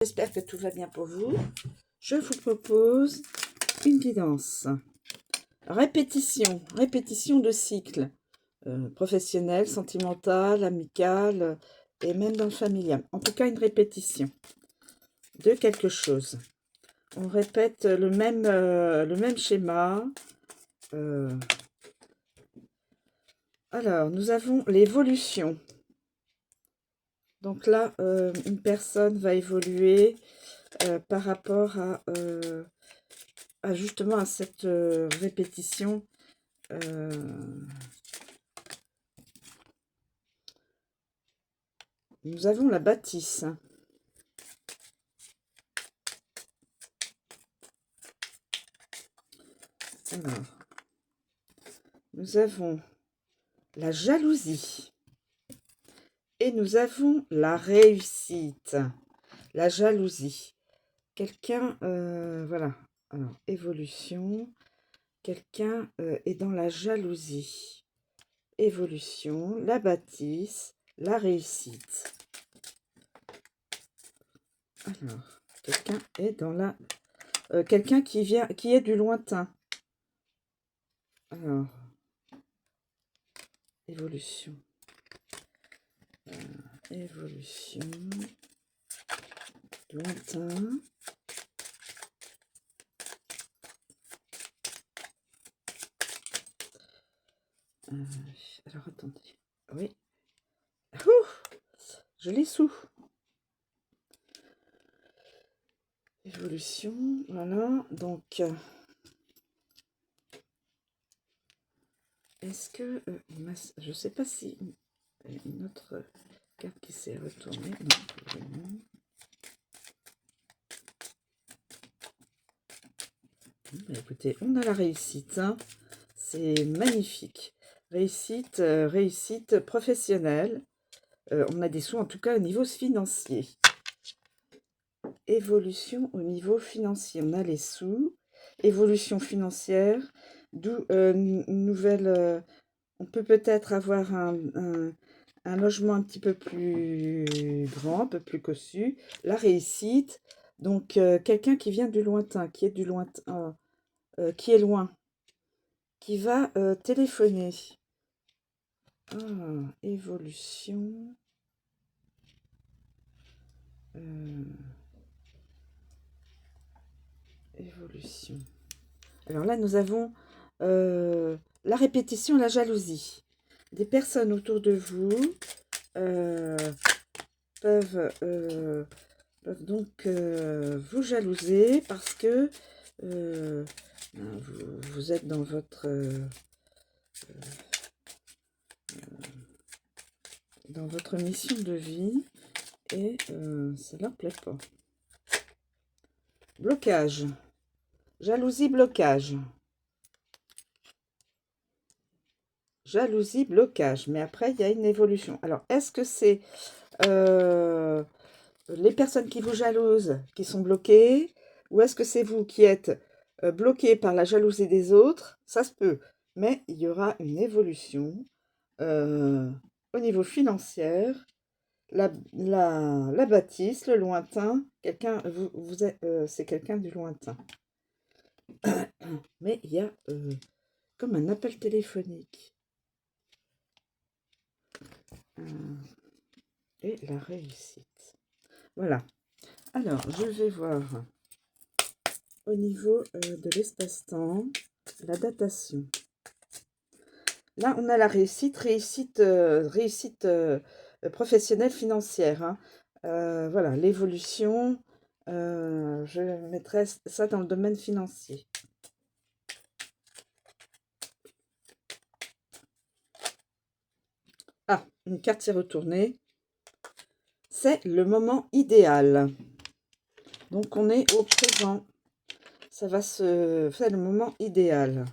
J'espère que tout va bien pour vous. Je vous propose une guidance. Répétition de cycles professionnel, sentimental, amical et même dans le familial. En tout cas, une répétition de quelque chose. On répète le même schéma. Alors, nous avons l'évolution. Donc là, une personne va évoluer par rapport à justement à cette répétition. Nous avons la bâtisse. Alors, nous avons la jalousie. Et nous avons la réussite. La jalousie. Quelqu'un, voilà. Alors, évolution. Quelqu'un est dans la jalousie. Évolution, la bâtisse, la réussite. Alors, quelqu'un est dans la... quelqu'un qui est du lointain. Alors, évolution. Évolution. Lointain. Alors, attendez. Oui. Ouh, je l'ai sous. Évolution, voilà. Donc, est-ce que... je ne sais pas si... Une autre carte qui s'est retournée. Non, écoutez, on a la réussite. Hein. C'est magnifique. Réussite professionnelle. On a des sous, en tout cas, au niveau financier. Évolution au niveau financier. On a les sous. Évolution financière. D'où nouvelle... on peut peut-être avoir un logement un petit peu plus grand, un peu plus cossu. La réussite. Donc, quelqu'un qui vient du lointain, qui est du lointain, qui est loin, qui va téléphoner. Ah, évolution. Évolution. Alors là, nous avons la répétition, la jalousie. Des personnes autour de vous peuvent donc vous jalouser parce que vous êtes dans votre mission de vie et ça leur plaît pas. Blocage. Jalousie, blocage. Jalousie, blocage. Mais après, il y a une évolution. Alors, est-ce que c'est les personnes qui vous jalousent qui sont bloquées, ou est-ce que c'est vous qui êtes bloqué par la jalousie des autres? Ça se peut, mais il y aura une évolution au niveau financier, la bâtisse, le lointain, quelqu'un, vous êtes, c'est quelqu'un du lointain. Mais il y a comme un appel téléphonique. Et la réussite. Voilà. Alors, je vais voir au niveau de l'espace-temps, la datation. Là, on a la réussite professionnelle financière. Hein. Voilà, l'évolution. Je mettrai ça dans le domaine financier. Ah, une carte s'est retournée. C'est le moment idéal. Donc, on est au présent. Ça va se faire le moment idéal.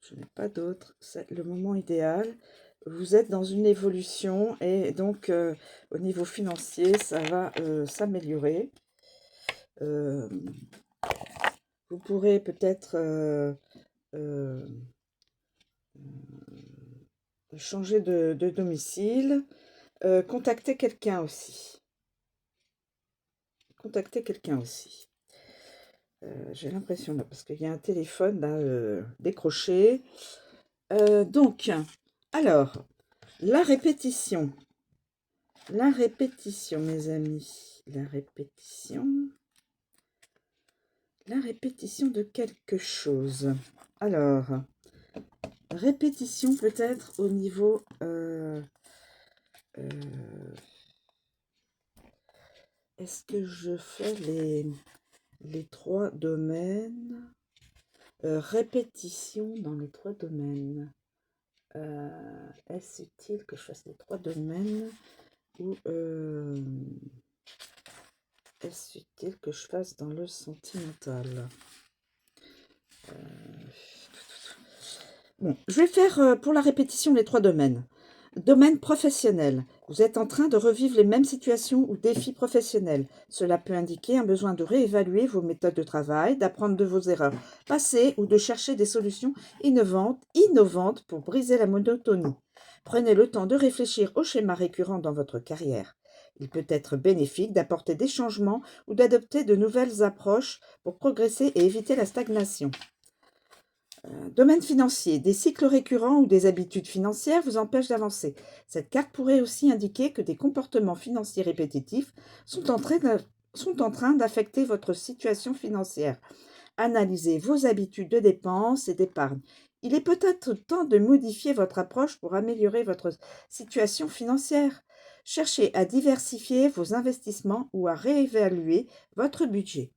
Je n'ai pas d'autre. C'est le moment idéal. Vous êtes dans une évolution et donc au niveau financier, ça va s'améliorer. Vous pourrez peut-être changer de domicile, contacter quelqu'un aussi. contacter quelqu'un aussi. J'ai l'impression, là, parce qu'il y a un téléphone là, décroché. Donc, alors, la répétition. La répétition, mes amis. La répétition. La répétition de quelque chose. Alors, répétition peut-être au niveau... est-ce que je fais les 3 domaines? Répétition dans les 3 domaines. Est-ce utile que je fasse les 3 domaines ou est-ce utile que je fasse dans le sentimental? Bon, je vais faire pour la répétition les 3 domaines. Domaine professionnel. Vous êtes en train de revivre les mêmes situations ou défis professionnels. Cela peut indiquer un besoin de réévaluer vos méthodes de travail, d'apprendre de vos erreurs passées ou de chercher des solutions innovantes pour briser la monotonie. Prenez le temps de réfléchir aux schémas récurrents dans votre carrière. Il peut être bénéfique d'apporter des changements ou d'adopter de nouvelles approches pour progresser et éviter la stagnation. Domaine financier, des cycles récurrents ou des habitudes financières vous empêchent d'avancer. Cette carte pourrait aussi indiquer que des comportements financiers répétitifs sont en train d'affecter votre situation financière. Analysez vos habitudes de dépenses et d'épargne. Il est peut-être temps de modifier votre approche pour améliorer votre situation financière. Cherchez à diversifier vos investissements ou à réévaluer votre budget.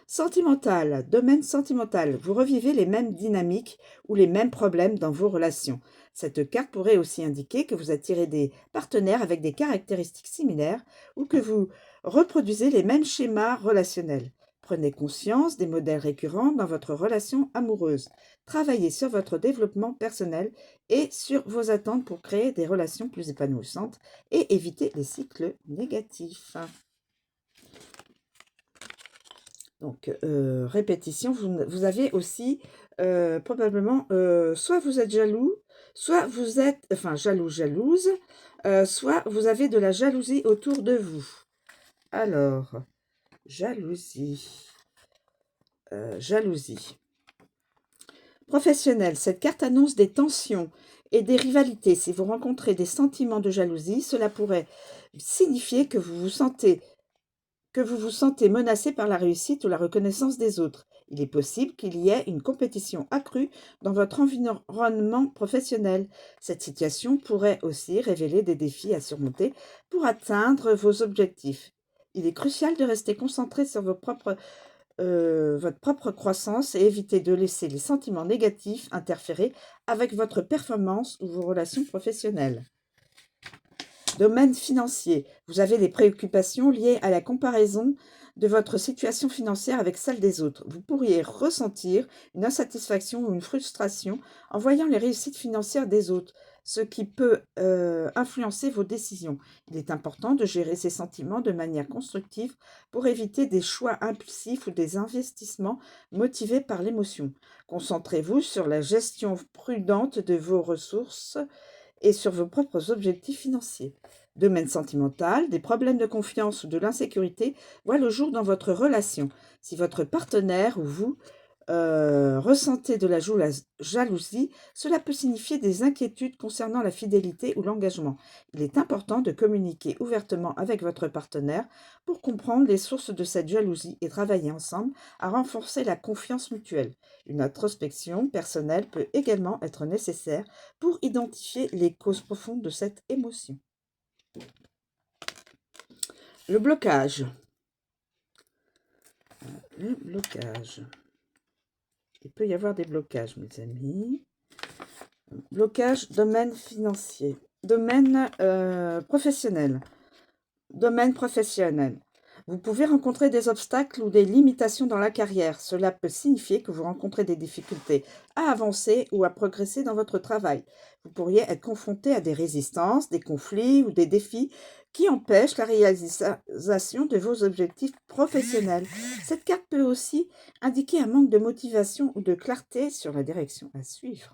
Sentimental, domaine sentimental, vous revivez les mêmes dynamiques ou les mêmes problèmes dans vos relations. Cette carte pourrait aussi indiquer que vous attirez des partenaires avec des caractéristiques similaires ou que vous reproduisez les mêmes schémas relationnels. Prenez conscience des modèles récurrents dans votre relation amoureuse. Travaillez sur votre développement personnel et sur vos attentes pour créer des relations plus épanouissantes et éviter les cycles négatifs. Donc, répétition, vous avez aussi probablement, soit vous êtes jaloux, soit vous êtes, enfin jalouse, soit vous avez de la jalousie autour de vous. Alors, jalousie, jalousie. Professionnel, cette carte annonce des tensions et des rivalités. Si vous rencontrez des sentiments de jalousie, cela pourrait signifier que vous vous sentez menacé par la réussite ou la reconnaissance des autres. Il est possible qu'il y ait une compétition accrue dans votre environnement professionnel. Cette situation pourrait aussi révéler des défis à surmonter pour atteindre vos objectifs. Il est crucial de rester concentré sur votre propre croissance et éviter de laisser les sentiments négatifs interférer avec votre performance ou vos relations professionnelles. Domaine financier, vous avez des préoccupations liées à la comparaison de votre situation financière avec celle des autres. Vous pourriez ressentir une insatisfaction ou une frustration en voyant les réussites financières des autres, ce qui peut influencer vos décisions. Il est important de gérer ces sentiments de manière constructive pour éviter des choix impulsifs ou des investissements motivés par l'émotion. Concentrez-vous sur la gestion prudente de vos ressources et sur vos propres objectifs financiers. Domaine sentimental, des problèmes de confiance ou de l'insécurité voient le jour dans votre relation. Si votre partenaire ou vous ressentez de la jalousie, cela peut signifier des inquiétudes concernant la fidélité ou l'engagement. Il est important de communiquer ouvertement avec votre partenaire pour comprendre les sources de cette jalousie et travailler ensemble à renforcer la confiance mutuelle. Une introspection personnelle peut également être nécessaire pour identifier les causes profondes de cette émotion. Le blocage. Le blocage. Il peut y avoir des blocages, mes amis. Blocage, domaine financier. Domaine professionnel. Domaine professionnel. Vous pouvez rencontrer des obstacles ou des limitations dans la carrière. Cela peut signifier que vous rencontrez des difficultés à avancer ou à progresser dans votre travail. Vous pourriez être confronté à des résistances, des conflits ou des défis qui empêchent la réalisation de vos objectifs professionnels. Cette carte peut aussi indiquer un manque de motivation ou de clarté sur la direction à suivre.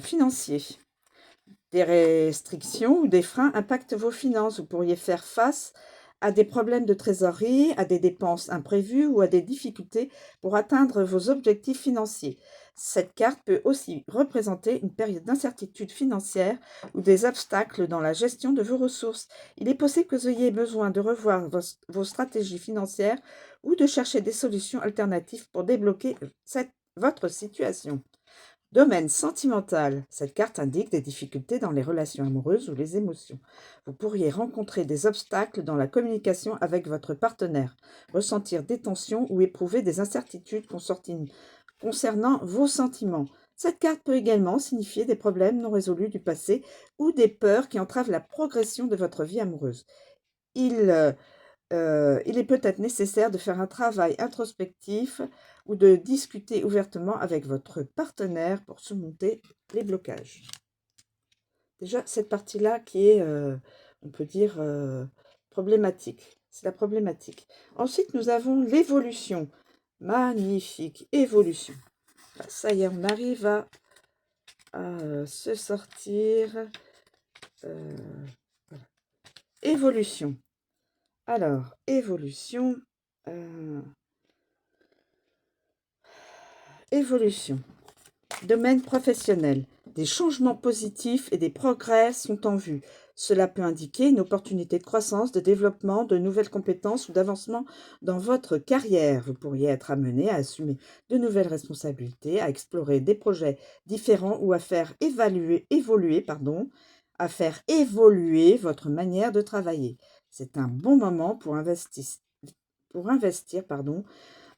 Financier. Des restrictions ou des freins impactent vos finances. Vous pourriez faire face à des problèmes de trésorerie, à des dépenses imprévues ou à des difficultés pour atteindre vos objectifs financiers. Cette carte peut aussi représenter une période d'incertitude financière ou des obstacles dans la gestion de vos ressources. Il est possible que vous ayez besoin de revoir vos stratégies financières ou de chercher des solutions alternatives pour débloquer votre situation. Domaine sentimental. Cette carte indique des difficultés dans les relations amoureuses ou les émotions. Vous pourriez rencontrer des obstacles dans la communication avec votre partenaire, ressentir des tensions ou éprouver des incertitudes concernant vos sentiments. Cette carte peut également signifier des problèmes non résolus du passé ou des peurs qui entravent la progression de votre vie amoureuse. Il est peut-être nécessaire de faire un travail introspectif ou de discuter ouvertement avec votre partenaire pour surmonter les blocages. Déjà, cette partie-là qui est, on peut dire, problématique. C'est la problématique. Ensuite, nous avons l'évolution. Magnifique, évolution. Ça y est, on arrive à se sortir. Voilà. Évolution. Alors, évolution. Évolution. Domaine professionnel. Des changements positifs et des progrès sont en vue. Cela peut indiquer une opportunité de croissance, de développement, de nouvelles compétences ou d'avancement dans votre carrière. Vous pourriez être amené à assumer de nouvelles responsabilités, à explorer des projets différents ou à faire évoluer votre manière de travailler. C'est un bon moment pour investir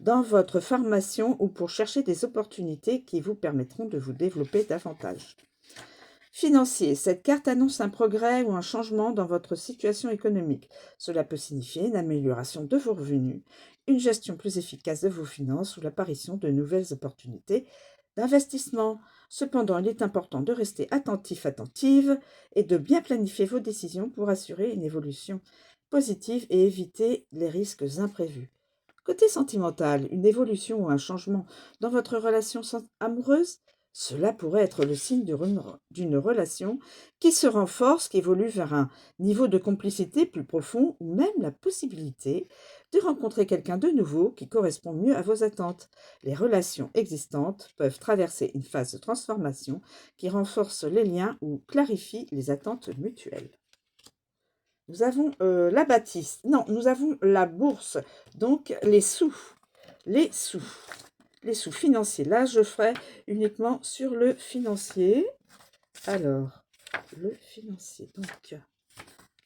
dans votre formation ou pour chercher des opportunités qui vous permettront de vous développer davantage. Financier, cette carte annonce un progrès ou un changement dans votre situation économique. Cela peut signifier une amélioration de vos revenus, une gestion plus efficace de vos finances ou l'apparition de nouvelles opportunités d'investissement. Cependant, il est important de rester attentive et de bien planifier vos décisions pour assurer une évolution positive et éviter les risques imprévus. Côté sentimental, une évolution ou un changement dans votre relation amoureuse, cela pourrait être le signe d'une relation qui se renforce, qui évolue vers un niveau de complicité plus profond ou même la possibilité de rencontrer quelqu'un de nouveau qui correspond mieux à vos attentes. Les relations existantes peuvent traverser une phase de transformation qui renforce les liens ou clarifie les attentes mutuelles. Nous avons la bâtisse. Non, nous avons la bourse. Donc, les sous. Les sous. Les sous financiers. Là, je ferai uniquement sur le financier. Alors, le financier. Donc,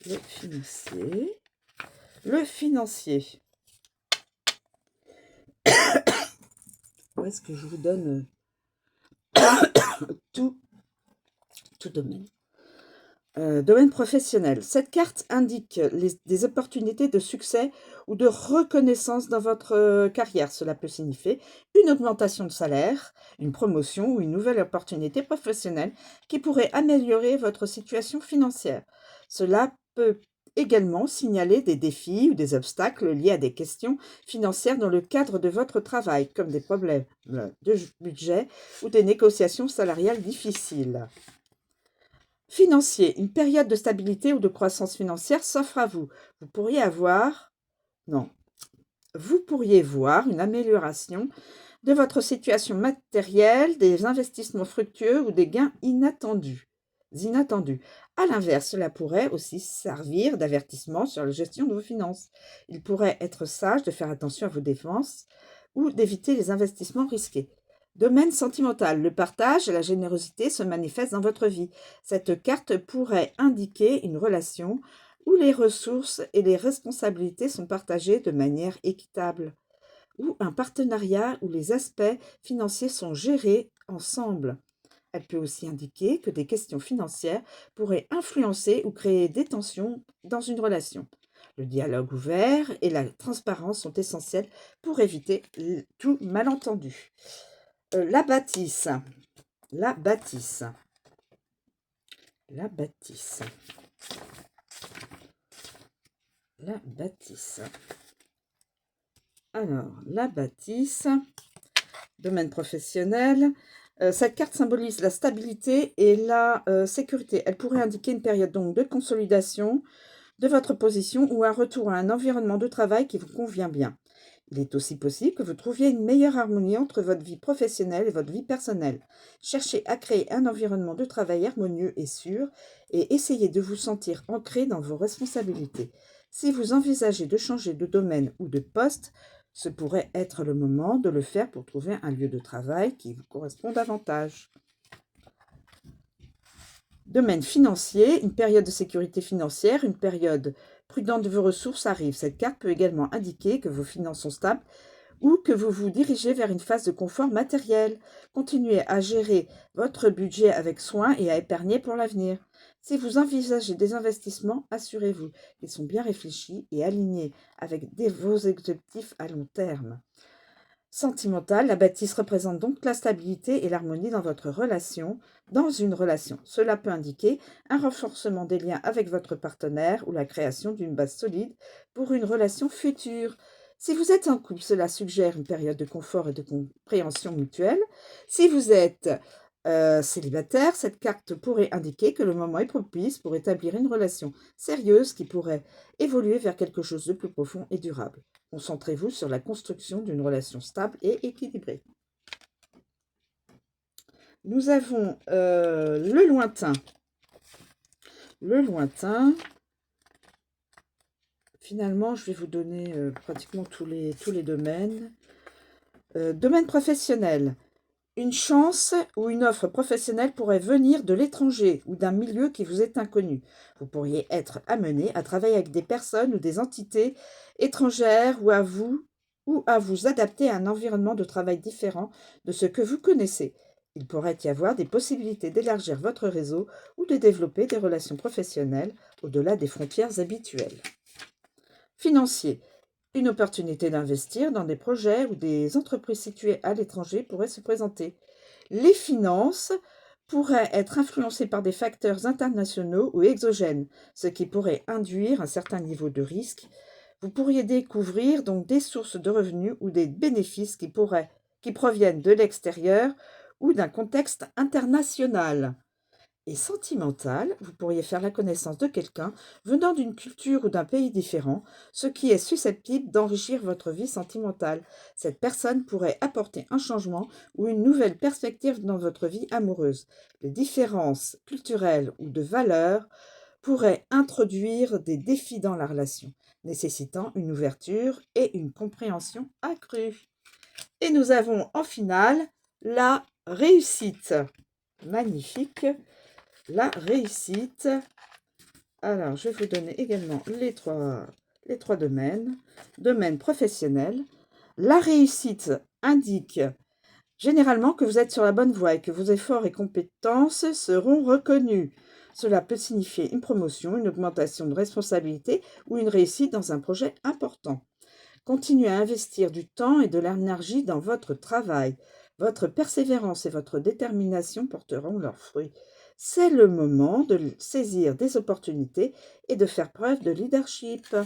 le financier. Le financier. Où est-ce que je vous donne tout domaine? Domaine professionnel. Cette carte indique des opportunités de succès ou de reconnaissance dans votre carrière. Cela peut signifier une augmentation de salaire, une promotion ou une nouvelle opportunité professionnelle qui pourrait améliorer votre situation financière. Cela peut également signaler des défis ou des obstacles liés à des questions financières dans le cadre de votre travail, comme des problèmes de budget ou des négociations salariales difficiles. Financier, une période de stabilité ou de croissance financière s'offre à vous. Vous pourriez voir une amélioration de votre situation matérielle, des investissements fructueux ou des gains inattendus. À l'inverse, cela pourrait aussi servir d'avertissement sur la gestion de vos finances. Il pourrait être sage de faire attention à vos dépenses ou d'éviter les investissements risqués. Domaine sentimental, le partage et la générosité se manifestent dans votre vie. Cette carte pourrait indiquer une relation où les ressources et les responsabilités sont partagées de manière équitable, ou un partenariat où les aspects financiers sont gérés ensemble. Elle peut aussi indiquer que des questions financières pourraient influencer ou créer des tensions dans une relation. Le dialogue ouvert et la transparence sont essentiels pour éviter tout malentendu. La bâtisse. La bâtisse. La bâtisse. La bâtisse. Alors, la bâtisse, domaine professionnel. Cette carte symbolise la stabilité et la sécurité. Elle pourrait indiquer une période donc de consolidation, de votre position ou un retour à un environnement de travail qui vous convient bien. Il est aussi possible que vous trouviez une meilleure harmonie entre votre vie professionnelle et votre vie personnelle. Cherchez à créer un environnement de travail harmonieux et sûr et essayez de vous sentir ancré dans vos responsabilités. Si vous envisagez de changer de domaine ou de poste, ce pourrait être le moment de le faire pour trouver un lieu de travail qui vous correspond davantage. Domaine financier, une période de sécurité financière, une période prudente de vos ressources arrive. Cette carte peut également indiquer que vos finances sont stables ou que vous vous dirigez vers une phase de confort matériel. Continuez à gérer votre budget avec soin et à épargner pour l'avenir. Si vous envisagez des investissements, assurez-vous qu'ils sont bien réfléchis et alignés avec vos objectifs à long terme. Sentimentale, la bâtisse représente donc la stabilité et l'harmonie dans votre relation, dans une relation. Cela peut indiquer un renforcement des liens avec votre partenaire ou la création d'une base solide pour une relation future. Si vous êtes en couple, cela suggère une période de confort et de compréhension mutuelle. Si vous êtes célibataire, cette carte pourrait indiquer que le moment est propice pour établir une relation sérieuse qui pourrait évoluer vers quelque chose de plus profond et durable. Concentrez-vous sur la construction d'une relation stable et équilibrée. Nous avons le lointain. Le lointain, finalement, je vais vous donner pratiquement tous les domaines. Domaine professionnel. Une chance ou une offre professionnelle pourrait venir de l'étranger ou d'un milieu qui vous est inconnu. Vous pourriez être amené à travailler avec des personnes ou des entités étrangères ou à vous adapter à un environnement de travail différent de ce que vous connaissez. Il pourrait y avoir des possibilités d'élargir votre réseau ou de développer des relations professionnelles au-delà des frontières habituelles. Financier. Une opportunité d'investir dans des projets ou des entreprises situées à l'étranger pourrait se présenter. Les finances pourraient être influencées par des facteurs internationaux ou exogènes, ce qui pourrait induire un certain niveau de risque. Vous pourriez découvrir donc des sources de revenus ou des bénéfices qui proviennent de l'extérieur ou d'un contexte international. Et sentimental, vous pourriez faire la connaissance de quelqu'un venant d'une culture ou d'un pays différent, ce qui est susceptible d'enrichir votre vie sentimentale. Cette personne pourrait apporter un changement ou une nouvelle perspective dans votre vie amoureuse. Les différences culturelles ou de valeurs pourraient introduire des défis dans la relation, nécessitant une ouverture et une compréhension accrue. Et nous avons en finale la réussite. Magnifique. La réussite. Alors, je vais vous donner également les trois domaines. Domaine professionnel. La réussite indique généralement que vous êtes sur la bonne voie et que vos efforts et compétences seront reconnus. Cela peut signifier une promotion, une augmentation de responsabilité ou une réussite dans un projet important. Continuez à investir du temps et de l'énergie dans votre travail. Votre persévérance et votre détermination porteront leurs fruits. C'est le moment de saisir des opportunités et de faire preuve de leadership.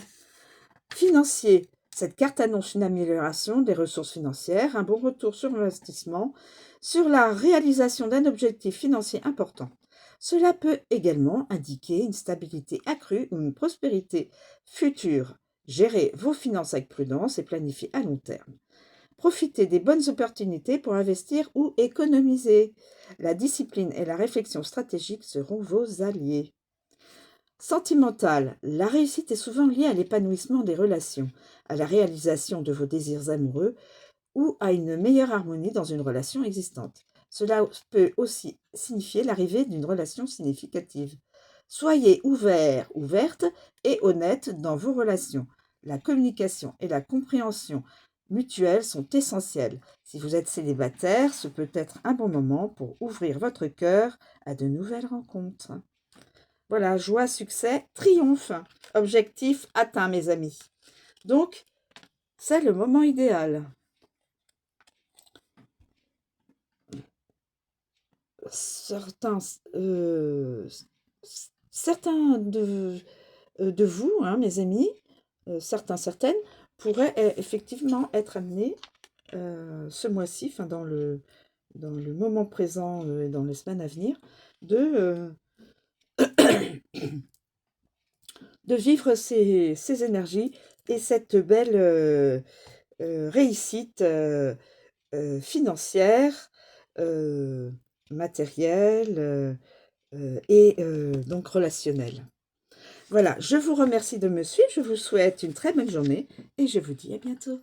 Financier. Cette carte annonce une amélioration des ressources financières, un bon retour sur investissement, sur la réalisation d'un objectif financier important. Cela peut également indiquer une stabilité accrue ou une prospérité future. Gérez vos finances avec prudence et planifiez à long terme. Profitez des bonnes opportunités pour investir ou économiser. La discipline et la réflexion stratégique seront vos alliés. Sentimental. La réussite est souvent liée à l'épanouissement des relations, à la réalisation de vos désirs amoureux ou à une meilleure harmonie dans une relation existante. Cela peut aussi signifier l'arrivée d'une relation significative. Soyez ouvert, ouverte et honnête dans vos relations. La communication et la compréhension mutuelle sont essentielles. Si vous êtes célibataire, ce peut être un bon moment pour ouvrir votre cœur à de nouvelles rencontres. Voilà, joie, succès, triomphe. Objectif atteint, mes amis. Donc, c'est le moment idéal. Certains de vous, hein, mes amis, certaines, pourraient effectivement être amenés ce mois-ci, enfin dans le moment présent et dans les semaines à venir, de de vivre ces énergies et cette belle réussite financière, euh, matérielle et donc relationnelle. Voilà, je vous remercie de me suivre, je vous souhaite une très bonne journée et je vous dis à bientôt.